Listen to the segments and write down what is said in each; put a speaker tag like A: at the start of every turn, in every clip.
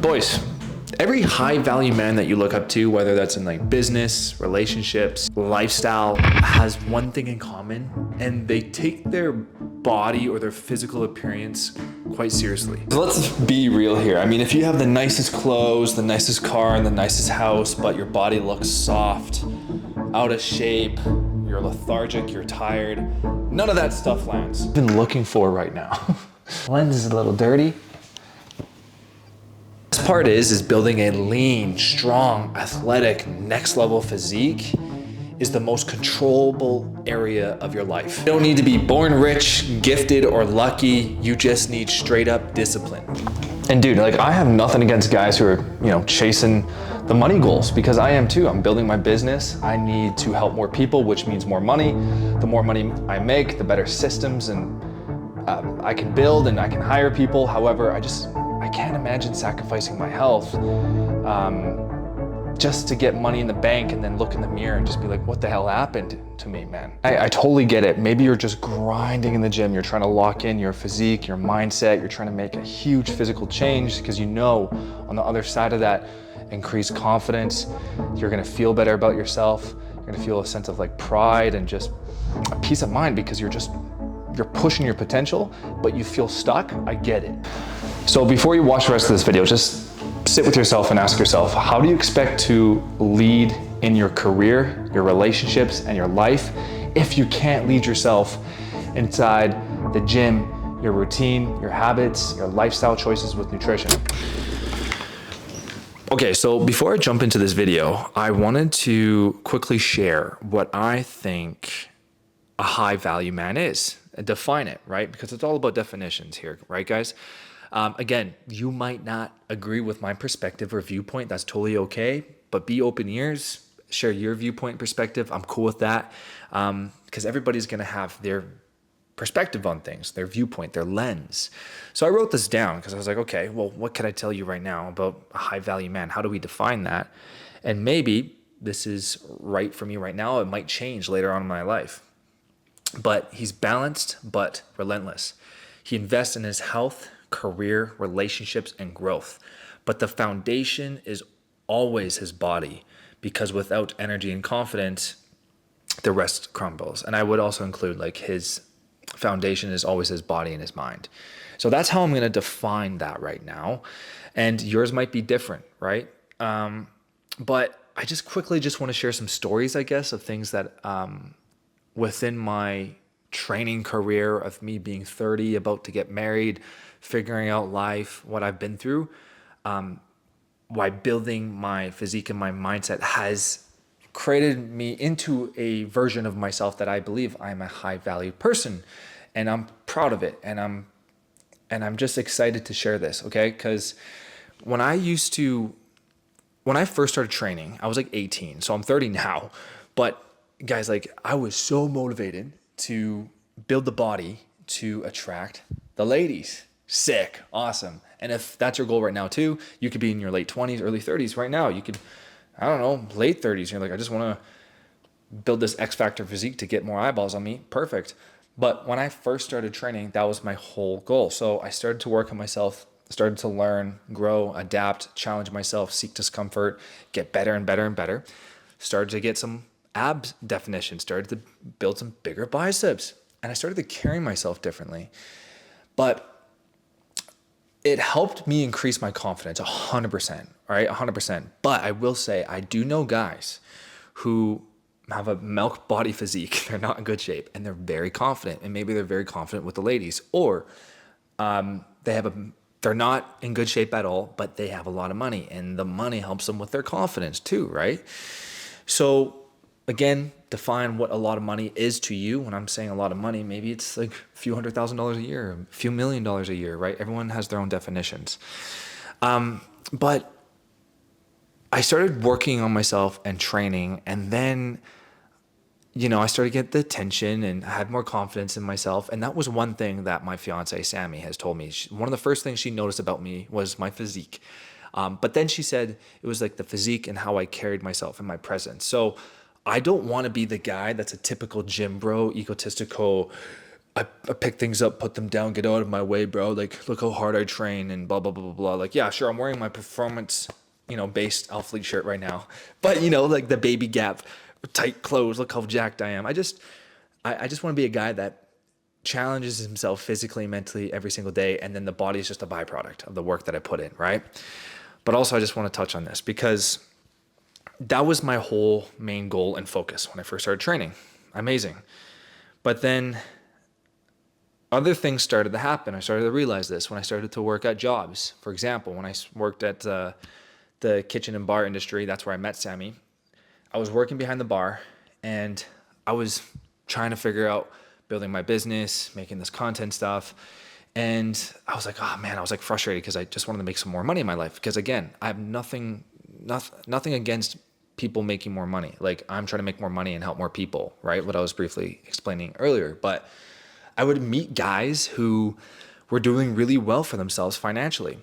A: Boys, every high value man that you look up to, whether that's in like business, relationships, lifestyle, has one thing in common, and they take their body or their physical appearance quite seriously. So let's be real here. I mean, if you have the nicest clothes, the nicest car, and the nicest house, but your body looks soft, out of shape, you're lethargic, you're tired, none of that stuff lands. I've been looking for right now. Lens is a little dirty. This part is building a lean, strong, athletic, next level physique is the most controllable area of your life. You don't need to be born rich, gifted, or lucky. You just need straight up discipline. And dude, like, I have nothing against guys who are, chasing the money goals, because I am too. I'm building my business. I need to help more people, which means more money. The more money I make, the better systems and I can build and I can hire people. However, I can't imagine sacrificing my health just to get money in the bank and then look in the mirror and just be like, what the hell happened to me, man? I totally get it. Maybe you're just grinding in the gym. You're trying to lock in your physique, your mindset. You're trying to make a huge physical change because on the other side of that, increased confidence, you're gonna feel better about yourself. You're gonna feel a sense of like pride and just a peace of mind because you're pushing your potential, but you feel stuck. I get it. So before you watch the rest of this video, just sit with yourself and ask yourself, how do you expect to lead in your career, your relationships, and your life if you can't lead yourself inside the gym, your routine, your habits, your lifestyle choices with nutrition? Okay, so before I jump into this video, I wanted to quickly share what I think a high value man is and define it, right? Because it's all about definitions here, right, guys? Again, you might not agree with my perspective or viewpoint. That's totally okay, but be open ears, share your viewpoint and perspective. I'm cool with that because everybody's going to have their perspective on things, their viewpoint, their lens. So I wrote this down because I was like, okay, well, what can I tell you right now about a high value man? How do we define that? And maybe this is right for me right now. It might change later on in my life. But he's balanced but relentless. He invests in his health, career, relationships, and growth. But the foundation is always his body, because without energy and confidence, the rest crumbles. And I would also include like his foundation is always his body and his mind. So that's how I'm going to define that right now. And yours might be different, right? But I just quickly want to share some stories, I guess, of things that within my training career of me being 30, about to get married, figuring out life, what I've been through, why building my physique and my mindset has created me into a version of myself that I believe I'm a high value person, and I'm proud of it. And I'm just excited to share this. Okay. Cause when I first started training, I was like 18. So I'm 30 now, but guys, like, I was so motivated to build the body to attract the ladies. Sick. Awesome. And if that's your goal right now too, you could be in your late 20s, early 30s right now. You could, I don't know, late 30s. You're like, I just want to build this X Factor physique to get more eyeballs on me. Perfect. But when I first started training, that was my whole goal. So I started to work on myself, started to learn, grow, adapt, challenge myself, seek discomfort, get better and better and better. Started to get some abs definition, started to build some bigger biceps, and I started to carry myself differently. But it helped me increase my confidence 100%, right? 100%. But I will say, I do know guys who have a milk body physique. They're not in good shape and they're very confident, and maybe they're very confident with the ladies, or they're not in good shape at all, but they have a lot of money, and the money helps them with their confidence too, right? So again, define what a lot of money is to you. When I'm saying a lot of money, maybe it's like a few $100,000 a year, a few $1 million a year, right? Everyone has their own definitions. But I started working on myself and training, and then, I started to get the attention and I had more confidence in myself. And that was one thing that my fiance, Sammy, has told me. One of the first things she noticed about me was my physique. But then she said it was like the physique and how I carried myself and my presence. So I don't want to be the guy that's a typical gym bro, egotistical, I pick things up, put them down, get out of my way, bro. Like, look how hard I train and blah, blah, blah, blah, blah. Like, yeah, sure, I'm wearing my performance, based athlete shirt right now. But, like the baby Gap, tight clothes, look how jacked I am. I just want to be a guy that challenges himself physically and mentally every single day. And then the body is just a byproduct of the work that I put in, right? But also, I just want to touch on this because that was my whole main goal and focus when I first started training. Amazing. But then other things started to happen. I started to realize this when I started to work at jobs. For example, when I worked at the kitchen and bar industry, that's where I met Sammy. I was working behind the bar and I was trying to figure out building my business, making this content stuff. And I was like, oh man, I was like frustrated because I just wanted to make some more money in my life. Because again, I have nothing against people making more money. Like, I'm trying to make more money and help more people, right? What I was briefly explaining earlier. But I would meet guys who were doing really well for themselves financially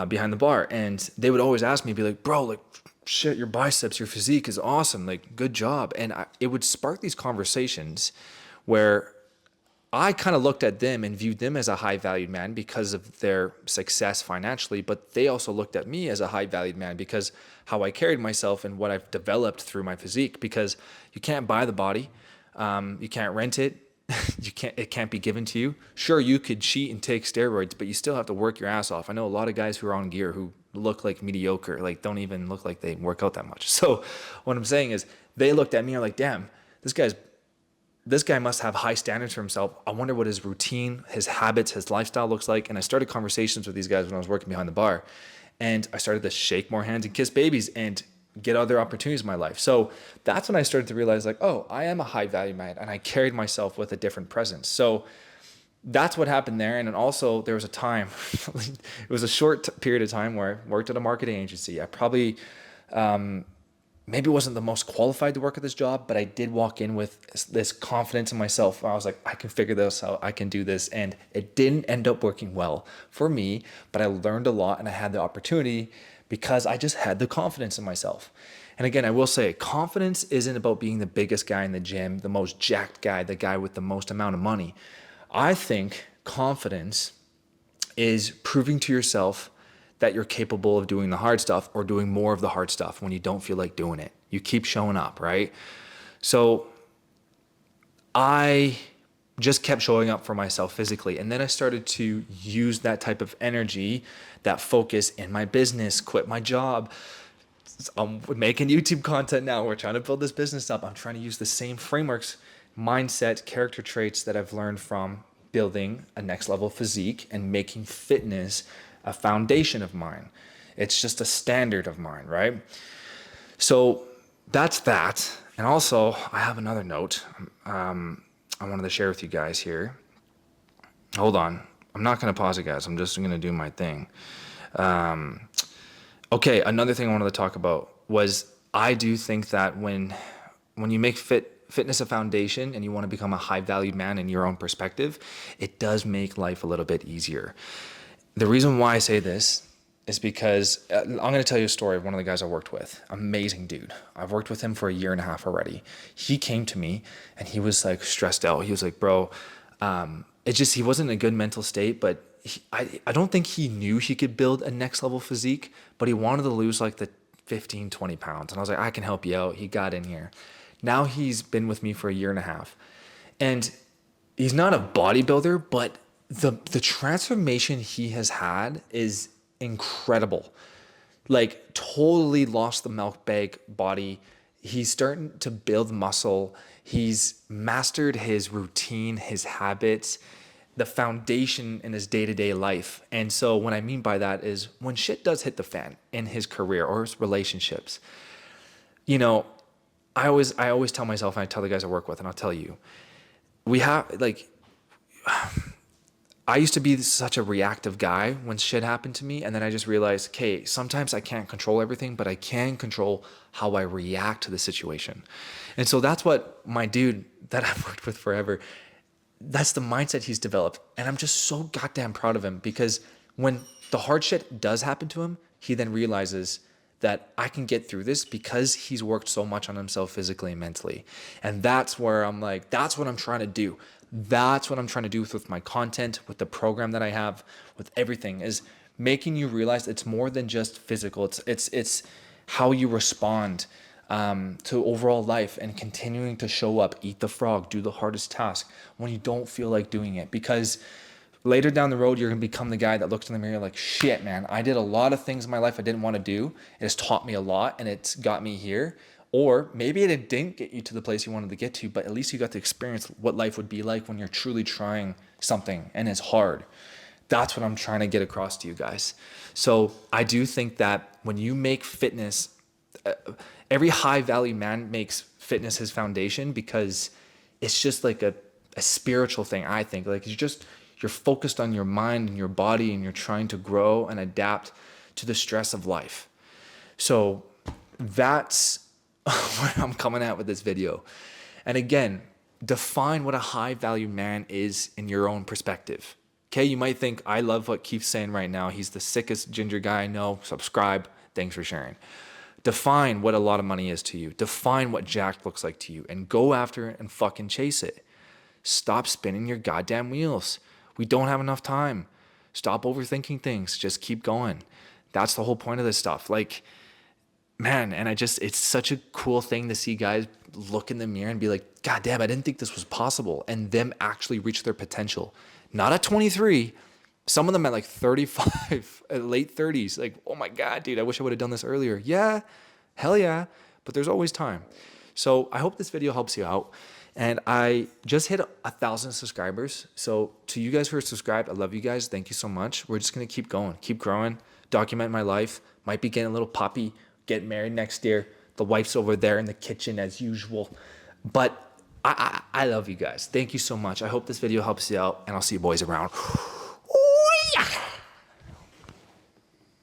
A: behind the bar. And they would always ask me, be like, bro, like, shit, your biceps, your physique is awesome. Like, good job. And it would spark these conversations where I kind of looked at them and viewed them as a high valued man because of their success financially, but they also looked at me as a high valued man because how I carried myself and what I've developed through my physique, because you can't buy the body. You can't rent it. It can't be given to you. Sure, you could cheat and take steroids, but you still have to work your ass off. I know a lot of guys who are on gear who look like mediocre, like don't even look like they work out that much. So what I'm saying is they looked at me and are like, damn, this guy must have high standards for himself. I wonder what his routine, his habits, his lifestyle looks like. And I started conversations with these guys when I was working behind the bar. And I started to shake more hands and kiss babies and get other opportunities in my life. So that's when I started to realize, like, oh, I am a high value man and I carried myself with a different presence. So that's what happened there. And then also there was a time, it was a short period of time where I worked at a marketing agency. I probably, maybe wasn't the most qualified to work at this job, but I did walk in with this confidence in myself. I was like, I can figure this out. I can do this. And it didn't end up working well for me, but I learned a lot and I had the opportunity because I just had the confidence in myself. And again, I will say confidence isn't about being the biggest guy in the gym, the most jacked guy, the guy with the most amount of money. I think confidence is proving to yourself that you're capable of doing the hard stuff or doing more of the hard stuff when you don't feel like doing it. You keep showing up, right? So I just kept showing up for myself physically. And then I started to use that type of energy, that focus in my business, quit my job. I'm making YouTube content now. We're trying to build this business up. I'm trying to use the same frameworks, mindset, character traits that I've learned from building a next level physique and making fitness a foundation of mine. It's just a standard of mine, right? So that's that. And also, I have another note I wanted to share with you guys here. Hold on. I'm not going to pause it, guys. I'm just going to do my thing. Okay, another thing I wanted to talk about was I do think that when you make fitness a foundation and you want to become a high-valued man in your own perspective, it does make life a little bit easier. The reason why I say this is because I'm going to tell you a story of one of the guys I worked with. Amazing dude. I've worked with him for 1.5 years already. He came to me and he was like stressed out. He was like, bro, he wasn't in a good mental state, but I don't think he knew he could build a next level physique, but he wanted to lose like the 15, 20 pounds. And I was like, I can help you out. He got in here. Now he's been with me for 1.5 years. And he's not a bodybuilder, but the transformation he has had is incredible. Like, totally lost the milk bag body. He's starting to build muscle. He's mastered his routine, his habits, the foundation in his day-to-day life. And so what I mean by that is when shit does hit the fan in his career or his relationships, I always tell myself, and I tell the guys I work with, and I'll tell you, I used to be such a reactive guy when shit happened to me. And then I just realized, okay, sometimes I can't control everything, but I can control how I react to the situation. And so that's what my dude that I've worked with forever, that's the mindset he's developed. And I'm just so goddamn proud of him because when the hard shit does happen to him, he then realizes that I can get through this because he's worked so much on himself physically and mentally. And that's where I'm like, that's what I'm trying to do. That's what I'm trying to do with my content, with the program that I have, with everything, is making you realize it's more than just physical. It's how you respond to overall life, and continuing to show up, eat the frog, do the hardest task when you don't feel like doing it. Because later down the road, you're going to become the guy that looks in the mirror like, shit, man, I did a lot of things in my life I didn't want to do. It has taught me a lot and it's got me here. Or maybe it didn't get you to the place you wanted to get to, but at least you got to experience what life would be like when you're truly trying something and it's hard. That's what I'm trying to get across to you guys. So I do think that when you make fitness, every high value man makes fitness his foundation, because it's just like a spiritual thing. I think like you're focused on your mind and your body, and you're trying to grow and adapt to the stress of life. So that's where I'm coming at with this video. And again, define what a high value man is in your own perspective. Okay, you might think, I love what Keith's saying right now. He's the sickest ginger guy I know. Subscribe. Thanks for sharing. Define what a lot of money is to you. Define what jacked looks like to you, and go after it and fucking chase it. Stop spinning your goddamn wheels. We don't have enough time. Stop overthinking things. Just keep going. That's the whole point of this stuff. Like, man, and it's such a cool thing to see guys look in the mirror and be like, God damn, I didn't think this was possible. And them actually reach their potential. Not at 23, some of them at like 35, late 30s. Like, oh my God, dude, I wish I would have done this earlier. Yeah, hell yeah, but there's always time. So I hope this video helps you out. And I just hit 1,000 subscribers. So to you guys who are subscribed, I love you guys. Thank you so much. We're just going to keep going, keep growing, document my life. Might be getting a little puppy, getting married next year. The wife's over there in the kitchen as usual. But I love you guys. Thank you so much. I hope this video helps you out, and I'll see you boys around.